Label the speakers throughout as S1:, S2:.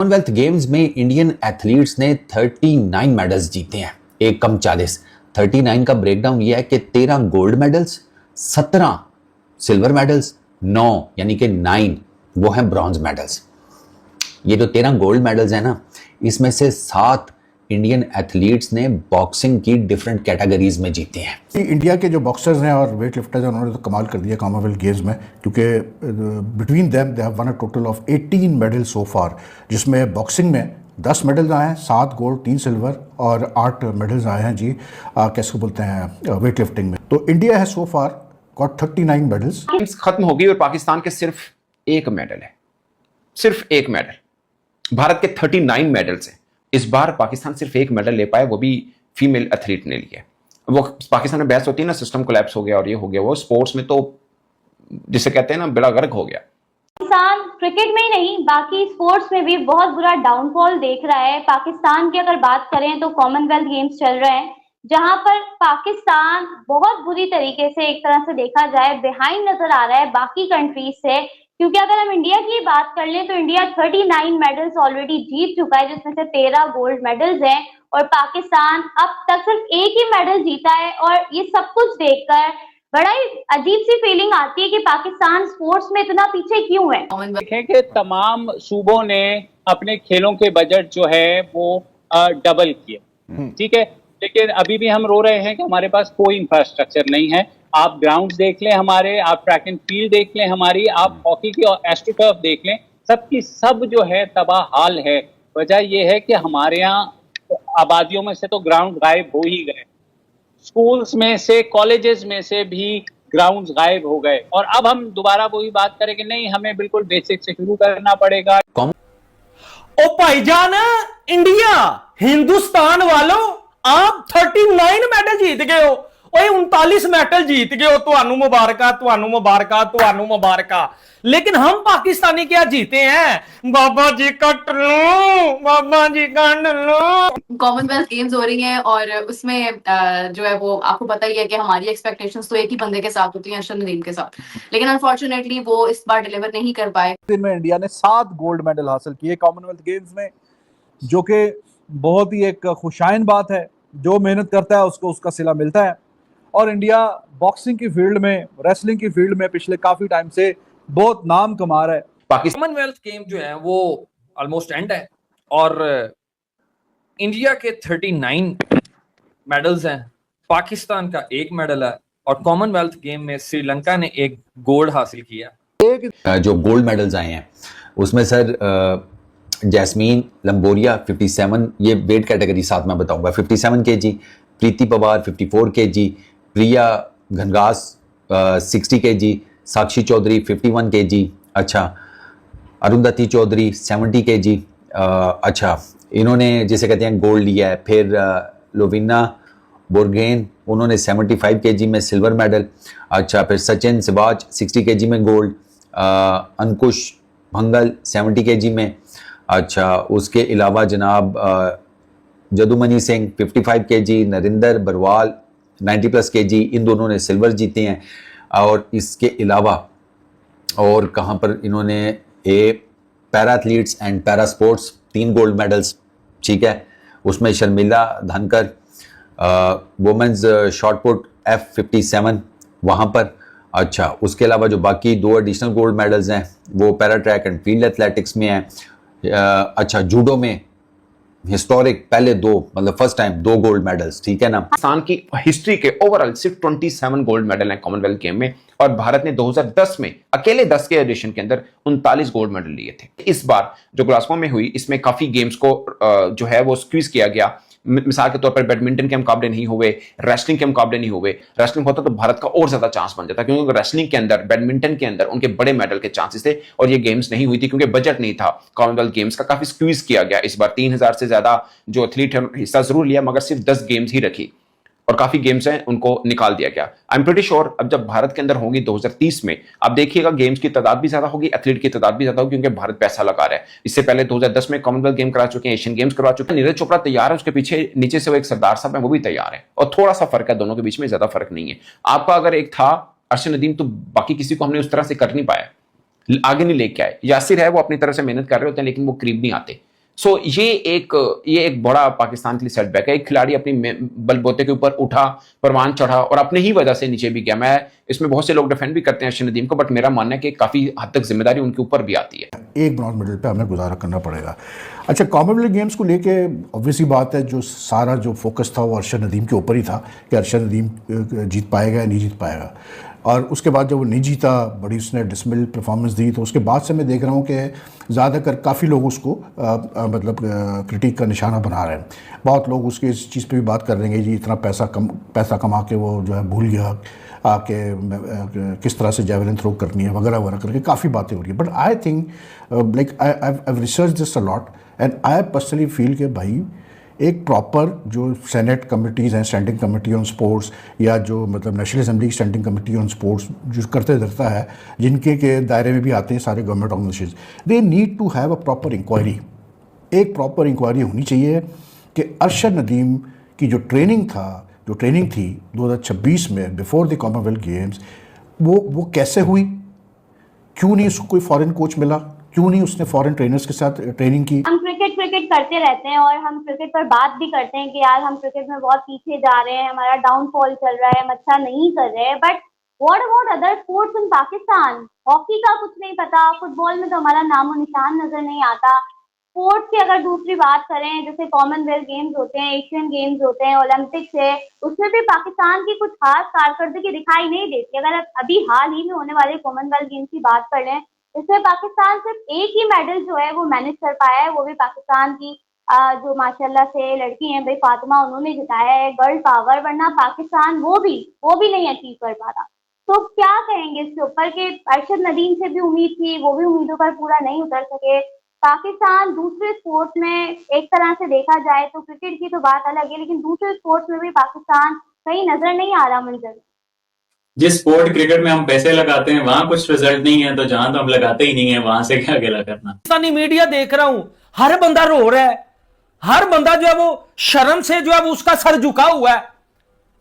S1: Commonwealth Games में Indian athletes ने 39 medals जीते हैं, एक कम 40। 39 का ब्रेकडाउन यह है कि 13 गोल्ड मेडल्स, 17 सिल्वर मेडल्स, 9 यानी कि 9 वो हैं ब्रॉन्ज मेडल्स। ये जो 13 गोल्ड मेडल्स हैं ना, इसमें से 7 इंडियन एथलीट्स ने बॉक्सिंग की डिफरेंट कैटेगरीज में जीते हैं।
S2: इंडिया के जो बॉक्सर्स हैं और वेट लिफ्टर्स हैं उन्होंने तो कमाल कर दिया कॉमनवेल्थ गेम्स में, क्योंकि between them they have won a total of 18 medal so far, जिसमें बॉक्सिंग में 10 मेडल्स आए हैं, 7 गोल्ड 3 सिल्वर और 8 मेडल्स आए हैं जी कैसे बोलते हैं वेट लिफ्टिंग में। तो इंडिया है सो फार गॉट 39 मेडल्स।
S3: गेम्स खत्म हो गई और पाकिस्तान के सिर्फ एक मेडल है, सिर्फ एक मेडल। भारत के 39 मेडल्स हैं, इस बार पाकिस्तान सिर्फ एक मेडल ले पाए, वो भी फीमेल एथलीट ने लिया। वो पाकिस्तान में बहस होती है ना, सिस्टम कोलैप्स हो गया और ये हो गया, वो स्पोर्ट्स में तो जिसे कहते हैं ना बेड़ा गर्क हो गया।
S4: पाकिस्तान क्रिकेट में ही नहीं बाकी स्पोर्ट्स में भी बहुत बुरा डाउनफॉल देख रहा है। पाकिस्तान की अगर बात करें तो कॉमनवेल्थ गेम्स चल रहे हैं जहां पर पाकिस्तान बहुत बुरी तरीके से एक तरह से देखा जाए बिहाइंड नजर आ रहा है बाकी कंट्रीज से, क्योंकि अगर हम इंडिया की बात कर लें तो इंडिया 39 मेडल्स ऑलरेडी जीत चुका है, जिसमें से 13 गोल्ड मेडल्स हैं और पाकिस्तान अब तक सिर्फ एक ही मेडल जीता है। और ये सब कुछ देखकर बड़ा ही अजीब सी फीलिंग आती है कि पाकिस्तान स्पोर्ट्स में इतना पीछे क्यों है।
S5: देखें कि तमाम सूबों ने अपने खेलों के बजट जो है वो डबल किए, ठीक है, लेकिन अभी भी हम रो रहे हैं कि हमारे पास कोई इंफ्रास्ट्रक्चर नहीं है। आप ग्राउंड देख लें हमारे, आप ट्रैक एंड फील्ड देख लें हमारी, आप हॉकी की एस्ट्रोटर्फ देख लें, सबकी सब जो है तबाह हाल है। वजह यह है कि हमारे यहाँ आबादियों में से तो ग्राउंड गायब हो ही गए, स्कूल्स में से कॉलेजेस में से भी ग्राउंड्स गायब हो गए, और अब हम दोबारा वही बात करें कि नहीं हमें बिल्कुल बेसिक से शुरू करना पड़ेगा।
S6: ओ भाईजान, इंडिया हिंदुस्तान वालों आप 39 मेडल जीत गए हो, ओए 39 मेडल जीत गए हो, ਤੁਹਾਨੂੰ ਮੁਬਾਰਕਾਂ ਤੁਹਾਨੂੰ ਮੁਬਾਰਕਾਂ ਤੁਹਾਨੂੰ ਮੁਬਾਰਕਾਂ। लेकिन हम पाकिस्तानी क्या जीते हैं, बाबा जी कट लो, बाबा जी कट लो।
S7: कॉमनवेल्थ गेम्स हो रही हैं और उसमें जो है वो आपको पता ही है कि हमारी एक्सपेक्टेशंस तो एक ही बंदे के साथ होती हैं, अर्शद नदीम के साथ, लेकिन अनफॉर्चुनेटली वो इस बार डिलीवर नहीं कर पाए।
S8: दिन में इंडिया ने 7 गोल्ड मेडल हासिल किए कॉमनवेल्थ गेम्स में, जो कि बहुत ही एक खुशाइन बात है। जो मेहनत करता है उसको उसका सिला मिलता है, और इंडिया बॉक्सिंग की फील्ड में, रेसलिंग की फील्ड में पिछले काफी टाइम से बहुत नाम कमा रहा है।
S6: कॉमनवेल्थ गेम जो है वो ऑलमोस्ट एंड है और इंडिया के 39 मेडल्स हैं, पाकिस्तान का एक मेडल है और कॉमनवेल्थ गेम में श्रीलंका ने एक गोल्ड हासिल किया।
S1: जो गोल्ड मेडल्स आए हैं उसमें सर जैस्मीन लंबोरिया 57, ये वेट कैटेगरी साथ में बताऊंगा, 57 kg, प्रीति पवार 54 kg, प्रिया घनगास 60 kg, साक्षी चौधरी 51 kg, अच्छा अरुंधति चौधरी 70 kg, अच्छा इन्होंने जिसे कहते हैं गोल्ड लिया है। फिर लोविना बोर्गेन उन्होंने 75 kg में सिल्वर मेडल, अच्छा फिर सचिन सिवाज 60 kg में गोल्ड, अंकुश भंगल 70 kg में, अच्छा उसके अलावा जनाब जदुमनी सिंह 55 kg, नरिंदर बरवाल 90+ kg, इन दोनों ने सिल्वर जीते हैं। और इसके अलावा और कहाँ पर इन्होंने para athletes and para sports 3 gold medals, ठीक है, उसमें शर्मिला धनकर वुमेंस शॉटपुट F57 वहाँ पर, अच्छा उसके अलावा जो बाकी 2 एडिशनल गोल्ड मेडल्स हैं वो para track and field athletics में हैं, अच्छा जूडो में हिस्टोरिक पहले 2 मतलब फर्स्ट टाइम 2 गोल्ड मेडल्स, ठीक है ना।
S3: पाकिस्तान की हिस्ट्री के ओवरऑल सिर्फ 27 गोल्ड मेडल हैं कॉमनवेल्थ गेम में, और भारत ने 2010 में अकेले 10 के एडिशन के अंदर 39 गोल्ड मेडल लिए थे। इस बार जो ग्लासगो में हुई इसमें काफी गेम्स को जो है वो स्क्वीज किया गया। मिसाल के तौर पर बैडमिंटन के मुकाबले नहीं हुए, रेसलिंग के मुकाबले नहीं हुए। रेसलिंग होता तो भारत का और ज्यादा चांस बन जाता, क्योंकि रेसलिंग के अंदर, बैडमिंटन के अंदर उनके बड़े मेडल के चांसेस थे, और ये गेम्स नहीं हुई थी क्योंकि बजट नहीं था कॉमनवेल्थ गेम्स का। काफी स्क्वीज किया गया इस बार, 3000 से ज्यादा जो एथलीट है हिस्सा जरूर लिया, मगर सिर्फ 10 गेम्स ही रखी और काफी गेम्स हैं उनको निकाल दिया गया। आई एम प्रीटी श्योर अब जब भारत के अंदर होंगी 2030 में, आप देखिएगा गेम्स की तादाद भी ज्यादा होगी, एथलीट की तादाद भी ज्यादा होगी, क्योंकि भारत पैसा लगा रहा है। इससे पहले 2010 में कॉमनवेल्थ गेम करा चुके हैं, एशियन गेम्स करवा चुके हैं। नीरज चोपड़ा तैयार है, उसके पीछे नीचे से वो एक सरदार साहब है वो भी तैयार है, और थोड़ा सा फर्क है दोनों के बीच में, ज्यादा फर्क नहीं है। आपका अगर एक था अर्शद नदीम, तो बाकी किसी को हमने उस तरह से कर नहीं पाया, आगे नहीं लेके आए। यासिर है वो अपनी तरह से मेहनत कर रहे होते हैं लेकिन वो करीब नहीं आते। सो ये एक बड़ा पाकिस्तान के लिए सेटबैक है। एक खिलाड़ी अपनी बलबूते के ऊपर उठा, परवान चढ़ा और अपने ही वजह से नीचे भी गया। मैं इसमें बहुत से लोग डिफेंड भी करते हैं अर्शद नदीम को, बट मेरा मानना है कि काफी हद तक जिम्मेदारी उनके ऊपर भी आती है।
S2: एक ब्रॉन्ज मेडल पे हमें गुजारा करना पड़ेगा। अच्छा, कॉमनवेल्थ गेम्स को लेके ऑब्वियसली बात है, जो सारा जो फोकस था वो अर्शद नदीम के ऊपर ही था कि अर्शद नदीम जीत पाएगा या नहीं जीत पाएगा। और उसके बाद जब वो नहीं जीता, बड़ी उसने डिसमिल परफॉर्मेंस दी, तो उसके बाद से मैं देख रहा हूँ कि ज़्यादातर काफ़ी लोग उसको मतलब क्रिटिक का निशाना बना रहे हैं। बहुत लोग उसके इस चीज़ पे भी बात कर रहे हैं जी इतना पैसा कमा के वो जो है भूल गया आके किस तरह से जेवलिन थ्रो करनी है वगैरह वगैरह करके काफ़ी बातें हो रही है। But I think like I research this a lot and I personally feel कि भाई एक प्रॉपर जो सेनेट कमिटीज़ हैं, स्टैंडिंग कमेटी ऑन स्पोर्ट्स, या जो मतलब नेशनल असेंबली की स्टैंडिंग कमेटी ऑन स्पोर्ट्स जो करते धरता है, जिनके के दायरे में भी आते हैं सारे government organisations, they need to have a proper inquiry. एक प्रॉपर इंक्वायरी होनी चाहिए कि अर्शद नदीम की जो ट्रेनिंग थी 2026 में बिफोर द कॉमनवेल्थ गेम्स, वो कैसे हुई, क्यों नहीं उसको कोई फॉरेन कोच मिला, क्यों नहीं उसने फॉरेन ट्रेनर्स के साथ ट्रेनिंग की।
S4: हम क्रिकेट करते रहते हैं और हम क्रिकेट पर बात भी करते हैं कि यार हम क्रिकेट में बहुत पीछे जा रहे हैं, हमारा डाउनफॉल चल रहा है, हम अच्छा नहीं कर रहे हैं। But what about other sports in Pakistan? Hockey का कुछ नहीं पता, फुटबॉल में तो हमारा नामो निशान नजर नहीं आता। स्पोर्ट्स की अगर दूसरी बात करें, जैसे कॉमनवेल्थ गेम्स होते हैं, एशियन गेम्स होते हैं, ओलंपिक्स है, उसमें भी पाकिस्तान की कुछ खास कारकर्दगी दिखाई नहीं देती। अगर अभी हाल ही में होने वाले कॉमनवेल्थ गेम्स की बात कर लें, इसमें पाकिस्तान सिर्फ एक ही मेडल जो है वो मैनेज कर पाया है, वो भी पाकिस्तान की जो माशाल्लाह से लड़की हैं भाई फातिमा, उन्होंने जिताया है गर्ल पावर, वरना पाकिस्तान वो भी नहीं अचीव कर पाता। तो क्या कहेंगे इसके ऊपर कि अर्शद नदीम से भी उम्मीद थी, वो भी उम्मीदों पर पूरा नहीं उतर सके। पाकिस्तान दूसरे स्पोर्ट्स में एक तरह से देखा जाए तो क्रिकेट की तो बात अलग है, लेकिन दूसरे स्पोर्ट्स में भी पाकिस्तान कहीं नजर नहीं आ रहा मंजर।
S9: जिस स्पोर्ट क्रिकेट में हम पैसे लगाते हैं वहां कुछ रिजल्ट नहीं है, तो जहां तो हम लगाते ही नहीं है वहां से क्या गिला करना।
S6: पाकिस्तानी मीडिया देख रहा हूं, हर बंदा रो रहा है, हर बंदा जो है वो शर्म से जो है वो उसका सर झुका हुआ है।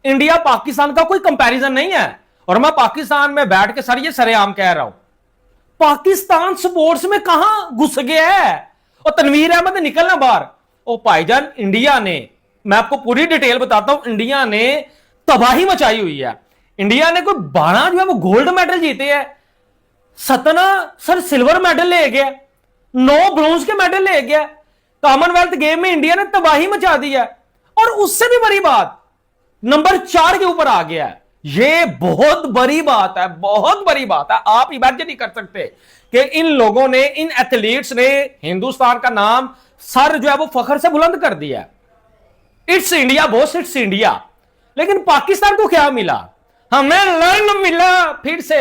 S6: इंडिया पाकिस्तान का कोई कंपैरिजन नहीं है। और मैं पाकिस्तान में बैठ के सर ये सरेआम कह रहा हूं, पाकिस्तान स्पोर्ट्स में कहां घुस गया है। और तनवीर अहमद निकलना बाहर। ओ भाईजान, इंडिया ने, मैं आपको पूरी डिटेल बताता हूं, इंडिया ने तबाही मचाई हुई है। इंडिया ने कोई 12 जो है वो गोल्ड मेडल जीते हैं, 17 सर सिल्वर मेडल ले गया, 9 ब्रोंज के मेडल ले गया। कॉमनवेल्थ गेम में इंडिया ने तबाही मचा दी है। और उससे भी बड़ी बात, नंबर 4 के ऊपर आ गया है। ये बहुत बड़ी बात है, बहुत बड़ी बात है। आप इमेजिन नहीं कर सकते कि इन लोगों ने, इन एथलीट्स ने हिंदुस्तान का नाम सर जो है वो फखर से बुलंद कर दिया। It's India boss, it's India. लेकिन पाकिस्तान को क्या मिला? हमें लर्न मिला फिर से।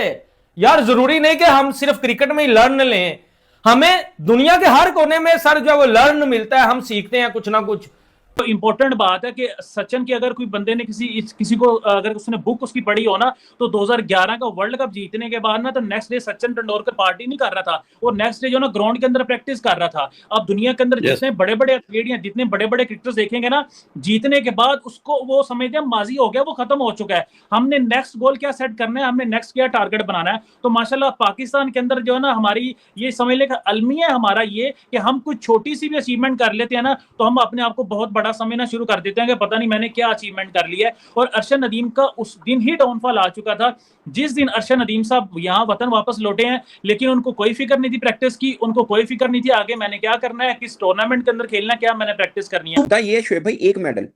S6: यार जरूरी नहीं कि हम सिर्फ क्रिकेट में ही लर्न लें, हमें दुनिया के हर कोने में सर जो है वो लर्न मिलता है, हम सीखते हैं कुछ ना कुछ।
S10: तो इंपॉर्टेंट बात है कि सचिन की अगर कोई बंदे ने किसी को अगर उसने बुक उसकी पढ़ी हो ना, तो 2011 का वर्ल्ड कप जीतने के बाद ना, तो next day Sachin Tendulkar party नहीं कर रहा था, वो नेक्स्ट डे जो ना ग्राउंड के अंदर प्रैक्टिस कर रहा था। अब दुनिया के अंदर जितने बड़े बड़े एथलीट हैं, जितने बड़े बड़े क्रिकेटर्स देखेंगे ना, जीतने के बाद उसको वो समझते हैं माजी हो गया, वो खत्म हो चुका है, हमने नेक्स्ट गोल क्या सेट करना है, हमने नेक्स्ट क्या टारगेट बनाना है। तो माशाल्लाह पाकिस्तान के अंदर जो है ना, हमारी ये समझ ले अलमिया है हमारा ये कि हम कुछ छोटी सी भी अचीवमेंट कर लेते हैं ना, तो हम अपने आप को बहुत बड़ा समझना शुरू कर देते हैं कि पता नहीं मैंने क्या अचीवमेंट कर लिया है। और अर्शद नदीम का उस दिन ही डाउनफॉल आ चुका था, जिस दिन अर्शद नदीम साहब यहाँ वतन वापस लौटे हैं, लेकिन उनको कोई फिक्र नहीं थी प्रैक्टिस की, उनको कोई फिक्र नहीं थी आगे मैंने क्या करना है, किस टूर्नामेंट के अंदर खेलना, क्या मैंने प्रैक्टिस करनी है।
S3: ये शोएब भाई, एक मेडल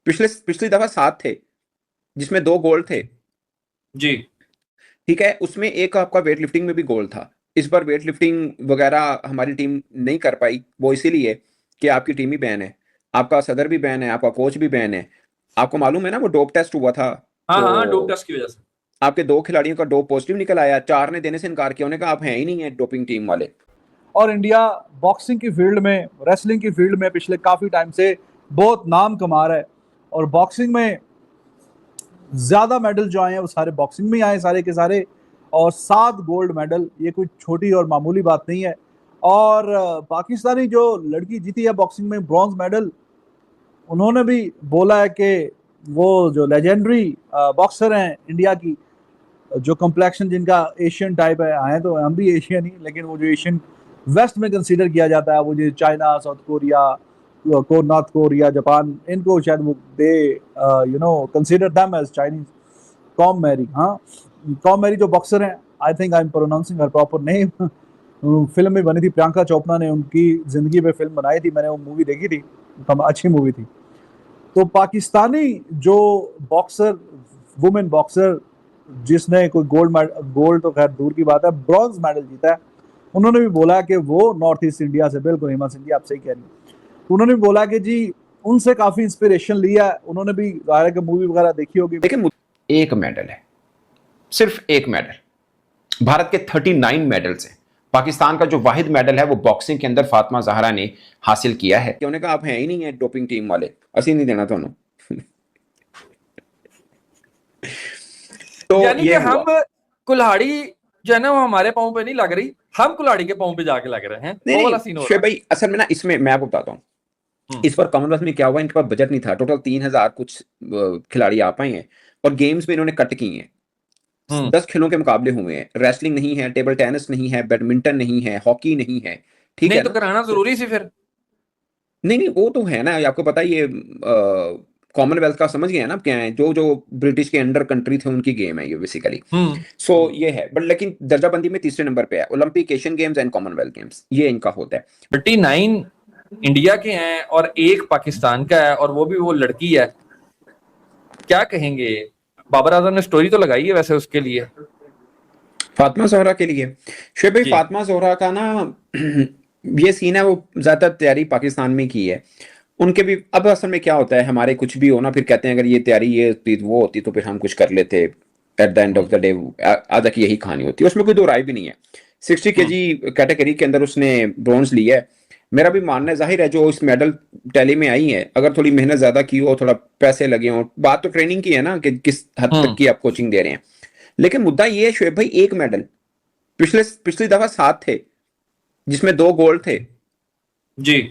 S3: पिछली दफा 7 थे, जिसमें 2 गोल्ड थे
S9: जी,
S3: ठीक है, उसमें एक आपका वेट लिफ्टिंग में भी गोल्ड था। इस बार वेट लिफ्टिंग वगैरह हमारी टीम नहीं कर पाई, वो इसीलिए कि आपकी टीम ही बैन है, आपका सदर भी बैन है, आपका कोच भी बैन है। आपको मालूम है ना वो डोप टेस्ट हुआ था?
S9: हाँ, डोप टेस्ट की वजह से
S3: आपके 2 खिलाड़ियों का डोप पॉजिटिव निकल आया, 4 ने देने से इनकार किया, उन्होंने कहा आप हैं ही नहीं है डोपिंग टीम वाले।
S8: और इंडिया बॉक्सिंग की फील्ड में, रेसलिंग की फील्ड में पिछले काफ़ी टाइम से बहुत नाम कमा रहा है। और बॉक्सिंग में ज़्यादा मेडल जो आए हैं वो सारे बॉक्सिंग में आए सारे के सारे, और 7 गोल्ड मेडल, ये कोई छोटी और मामूली बात नहीं है। और पाकिस्तानी जो लड़की जीती है बॉक्सिंग में ब्रॉन्ज मेडल, उन्होंने भी बोला है कि वो जो लेजेंडरी बॉक्सर हैं इंडिया की, जो कम्प्लेक्शन जिनका एशियन टाइप है, आए तो हम भी एशियन ही, लेकिन वो जो एशियन वेस्ट में कंसीडर किया जाता है, वो जो China, South Korea, North Korea, Japan, इनको शायद वो they consider them as Chinese. Kom Mary, हाँ कॉम मैरी जो बॉक्सर हैं, I think I am pronouncing her proper name, film में बनी थी, प्रियंका चोपड़ा ने उनकी जिंदगी पे फिल्म बनाई थी, मैंने वो मूवी देखी थी, अच्छी मूवी थी। तो पाकिस्तानी जो बॉक्सर, वुमेन बॉक्सर जिसने कोई गोल्ड तो खैर दूर की बात है, ब्रॉन्ज मेडल जीता है, उन्होंने भी बोला कि वो नॉर्थ ईस्ट इंडिया से, बिल्कुल हिमा सिंह जी आप सही कह रही हैं, तो उन्होंने भी बोला कि जी उनसे काफी इंस्पिरेशन लिया है, उन्होंने भी जाहिर है मूवी वगैरह देखी होगी।
S3: लेकिन एक मेडल है, सिर्फ एक मेडल। भारत के 39 मेडल्स हैं। पाकिस्तान का जो वाहिद मेडल है वो बॉक्सिंग के अंदर फातिमा जहरा ने हासिल किया है। उन्होंने कहा आप हैं ही नहीं है डोपिंग टीम वाले, असी नहीं देना ਤੁਹਾਨੂੰ। तो
S6: यानी कि
S3: ये
S6: हम कुल्हाड़ी जो है ना वो हमारे पाँव पे नहीं लग रही, हम कुल्हाड़ी के पाँव पे जाके लग रहे हैं। वो वाला सीन हो रहा है।
S3: भाई असल में ना इसमें मैं आपको बताता हूँ, इस बार कॉमनवेल्थ में क्या हुआ, इनके पास बजट नहीं था, टोटल 3000 कुछ खिलाड़ी आ पाए हैं और गेम्स में इन्होंने कट की हैं। 10 खेलों के मुकाबले हुए हैं, रेसलिंग नहीं है, टेबल टेनिस नहीं है, बैडमिंटन नहीं है, हॉकी नहीं है, ठीक है
S6: तो कराना जरूरी सी फिर।
S3: नहीं वो तो है ना, आपको पता ही ये कॉमनवेल्थ का समझ गया ना क्या है, जो ब्रिटिश के अंडर कंट्री थे उनकी गेम है ये बेसिकली। सो ये है, बट लेकिन दर्जाबंदी में तीसरे नंबर पे है Olympic, Asian games and Commonwealth games, ये इनका होता है।
S6: 39 इंडिया के हैं और एक पाकिस्तान का है, और वो भी वो लड़की है। क्या कहेंगे, बाबर आजम ने स्टोरी तो लगाई है वैसे उसके लिए,
S3: फातिमा ज़ोहरा के लिए। शुएब भाई फातिमा ज़ोहरा का ना ये सीन है, वो ज्यादा तैयारी पाकिस्तान में की है उनके भी। अब असल में क्या होता है, हमारे कुछ भी हो ना, फिर कहते हैं अगर ये तैयारी ये होती वो होती तो फिर हम कुछ कर लेते। At the end of the day आधा की यही कहानी होती है, उसमें कोई दो राय भी नहीं है। 60 kg कैटेगरी के अंदर उसने ब्रॉन्ज लिया है। मेरा भी मानना है, जाहिर है जो इस मेडल टैली में आई है, अगर थोड़ी मेहनत ज्यादा की हो, थोड़ा पैसे लगे हो, बात तो ट्रेनिंग की है ना कि किस हद तक की आप कोचिंग दे रहे हैं। लेकिन मुद्दा ये है शुएब भाई, एक मेडल पिछली दफा 7 थे जिसमें 2 गोल्ड थे
S6: जी,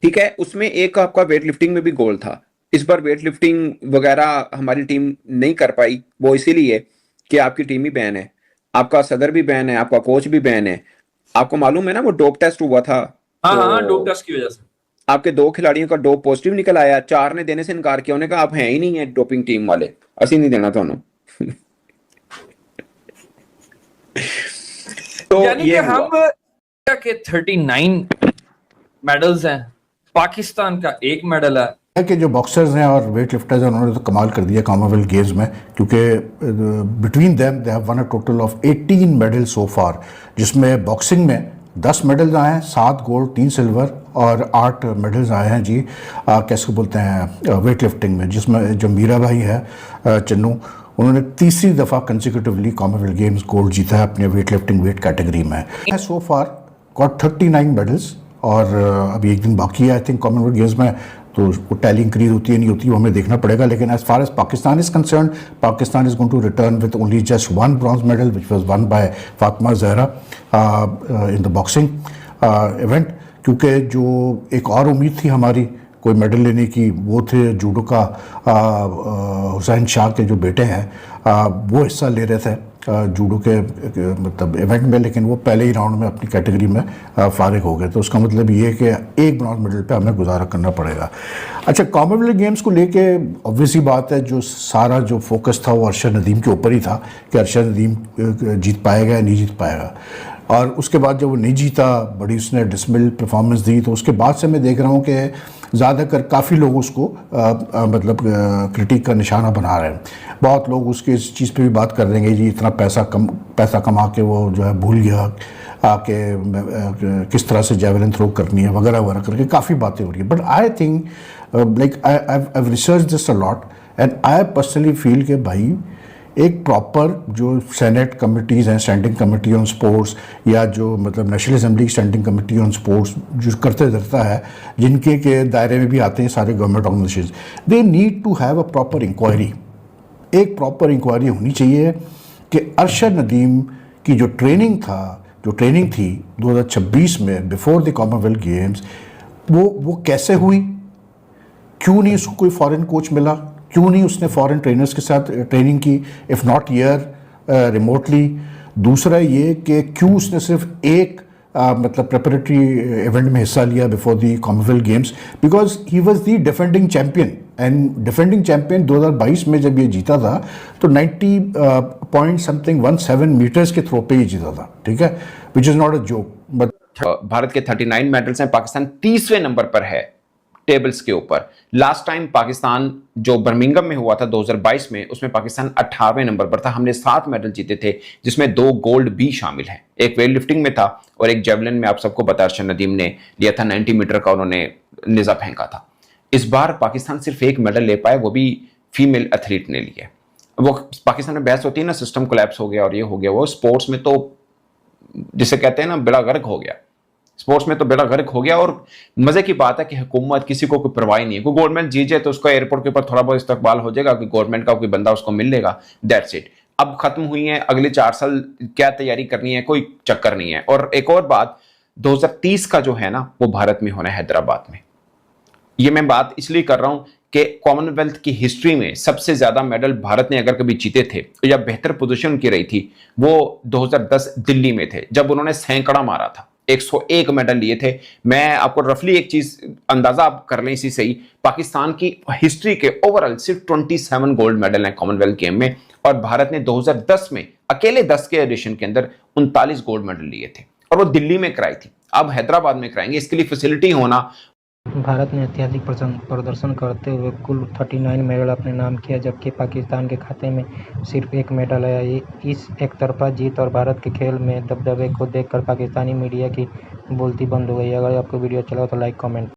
S3: ठीक है, उसमें एक आपका वेट लिफ्टिंग में भी गोल्ड था। इस बार वेट लिफ्टिंग वगैरह हमारी टीम नहीं कर पाई, वो इसीलिए कि आपकी टीम ही बैन है, आपका सदर भी बैन है, आपका कोच भी बैन है। आपको मालूम है ना वो डोप टेस्ट हुआ था,
S6: हाँ डोप टेस्ट की वजह से
S3: आपके 2 खिलाड़ियों का डोप पॉजिटिव निकल आया, 4 ने देने से इनकार किया, उन्होंने कहा आप हैं ही नहीं है डोपिंग टीम वाले, असी नहीं देना ਤੁਹਾਨੂੰ। तो
S6: यानी कि हम के 39 मेडल्स हैं, पाकिस्तान का 1 मेडल है।
S2: कि जो बॉक्सर्स हैं और वेट लिफ्टर्स हैं उन्होंने तो कमाल कर दिया कॉमनवेल्थ गेम्स में, क्योंकि between them they have won a total of 18 medal so far, जिसमें बॉक्सिंग में 10 मेडल्स आए हैं, 7 गोल्ड 3 सिल्वर और 8 मेडल्स आए हैं जी कैसे बोलते हैं वेट लिफ्टिंग में, जिसमें जो मीरा भाई है चन्नू, उन्होंने तीसरी दफ़ा कंसेक्यूटिवली कॉमनवेल्थ गेम्स गोल्ड जीता है अपने वेट लिफ्टिंग वेट कैटेगरी में। सो फार गॉट 39 मेडल्स और अभी एक दिन बाकी है आई थिंक कॉमनवेल्थ गेम्स में, तो वो टैली इंक्रीज होती है नहीं होती वो हमें देखना पड़ेगा। लेकिन as far as Pakistan is concern, Pakistan is going to return with only just 1 bronze medal which was won by Fatima Zahra in the boxing event, क्योंकि जो एक और उम्मीद थी हमारी कोई मेडल लेने की, वो थे जूडो का हुसैन शाह के जो बेटे हैं वो हिस्सा ले रहे थे जूडो के मतलब इवेंट में, लेकिन वो पहले ही राउंड में अपनी कैटेगरी में फारिग हो गए। तो उसका मतलब ये है कि एक ब्रॉन्ज मेडल पे हमें गुजारा करना पड़ेगा। अच्छा, कॉमनवेल्थ गेम्स को लेके ऑब्वियसली बात है, जो सारा जो फोकस था वो अरशद नदीम के ऊपर ही था कि अरशद नदीम जीत पाएगा या नहीं जीत पाएगा। और उसके बाद जब वो नहीं जीता, बड़ी उसने डिसमिल परफॉर्मेंस दी, तो उसके बाद से मैं देख रहा हूँ कि ज़्यादातर काफ़ी लोग उसको मतलब क्रिटिक का निशाना बना रहे हैं। बहुत लोग उसके इस चीज़ पे भी बात कर देंगे जी इतना पैसा कमा के वो जो है भूल गया आके किस तरह से जेवलिन थ्रो करनी है वगैरह वगैरह करके काफ़ी बातें हो रही है। But I think like I research this a lot and I personally feel कि भाई एक प्रॉपर जो सेनेट कमिटीज़ हैं, स्टैंडिंग कमेटी ऑन स्पोर्ट्स, या जो मतलब नेशनल असेंबली की स्टैंडिंग कमेटी ऑन स्पोर्ट्स जो करते रहता है, जिनके के दायरे में भी आते हैं सारे government organisation, they need to have a proper inquiry. एक प्रॉपर इंक्वायरी होनी चाहिए कि अरशद नदीम की जो ट्रेनिंग थी 2026 में बिफोर द कॉमनवेल्थ गेम्स, वो कैसे हुई, क्यों नहीं उसको कोई फॉरेन कोच मिला, क्यों नहीं उसने फॉरेन ट्रेनर्स के साथ ट्रेनिंग की, इफ़ नॉट ईयर रिमोटली। दूसरा ये कि क्यों उसने सिर्फ एक मतलब प्रेपरेटरी इवेंट में हिस्सा लिया before the Commonwealth games, because he was the defending champion. And defending champion 2022 में जब ये जीता था तो 90.17 मीटर्स के थ्रो पे ही जीता था, ठीक है, which is not a joke. But
S3: Bharat के 39 मेडल्स हैं, पाकिस्तान 30वें नंबर पर है टेबल्स के ऊपर। लास्ट टाइम पाकिस्तान जो बर्मिंघम में हुआ था 2022 में, उसमें पाकिस्तान 18वें नंबर पर था। हमने 7 मेडल जीते थे, जिसमें 2 गोल्ड भी शामिल हैं। एक वेट लिफ्टिंग में था और एक जेवलिन में, आप सबको पता है अर्शद नदीम ने लिया था, 90 मीटर का उन्होंने निजा फेंका था। इस बार पाकिस्तान सिर्फ 1 मेडल ले पाए, वो भी फीमेल एथलीट ने लिया। वो पाकिस्तान में बहस होती है ना, सिस्टम कोलैप्स हो गया और ये हो गया वो। स्पोर्ट्स में तो जिसे कहते हैं ना बेड़ा गर्क हो गया, स्पोर्ट्स में तो बेड़ा गर्क हो गया। और मजे की बात है कि हुकूमत किसी को कोई परवाह नहीं है। कोई गवर्नमेंट जीत जाए तो उसको एयरपोर्ट के ऊपर थोड़ा बहुत इस्तकबाल हो जाएगा कि गवर्नमेंट का कोई बंदा उसको मिल लेगा, दैट्स इट। अब खत्म हुई है, अगले 4 साल क्या तैयारी करनी है, कोई चक्कर नहीं है। और एक और बात, 2030 का जो है ना वो भारत में होना है, हैदराबाद में। ये मैं बात इसलिए कर रहा हूं कि कॉमनवेल्थ की हिस्ट्री में सबसे ज्यादा मेडल भारत ने अगर कभी जीते थे या बेहतर पोजीशन की रही थी, वो 2010 दिल्ली में थे, जब उन्होंने सैकड़ा मारा था, 101 मेडल लिए थे। मैं आपको रफली एक चीज अंदाजा आप कर लें इसी से ही, पाकिस्तान की हिस्ट्री के ओवरऑल सिर्फ 27 गोल्ड मेडल हैं कॉमनवेल्थ गेम में, और भारत ने 2010 में अकेले 10 के एडिशन के अंदर 39 गोल्ड मेडल लिए थे, और वो दिल्ली में कराई थी। अब हैदराबाद में कराएंगे, इसके लिए फैसिलिटी होना।
S11: भारत ने ऐतिहासिक प्रदर्शन करते हुए कुल 39 मेडल अपने नाम किया, जबकि पाकिस्तान के खाते में सिर्फ 1 मेडल आया। इस एकतरफा जीत और भारत के खेल में दबदबे को देखकर पाकिस्तानी मीडिया की बोलती बंद हो गई। अगर आपको वीडियो अच्छा लगा तो लाइक कमेंट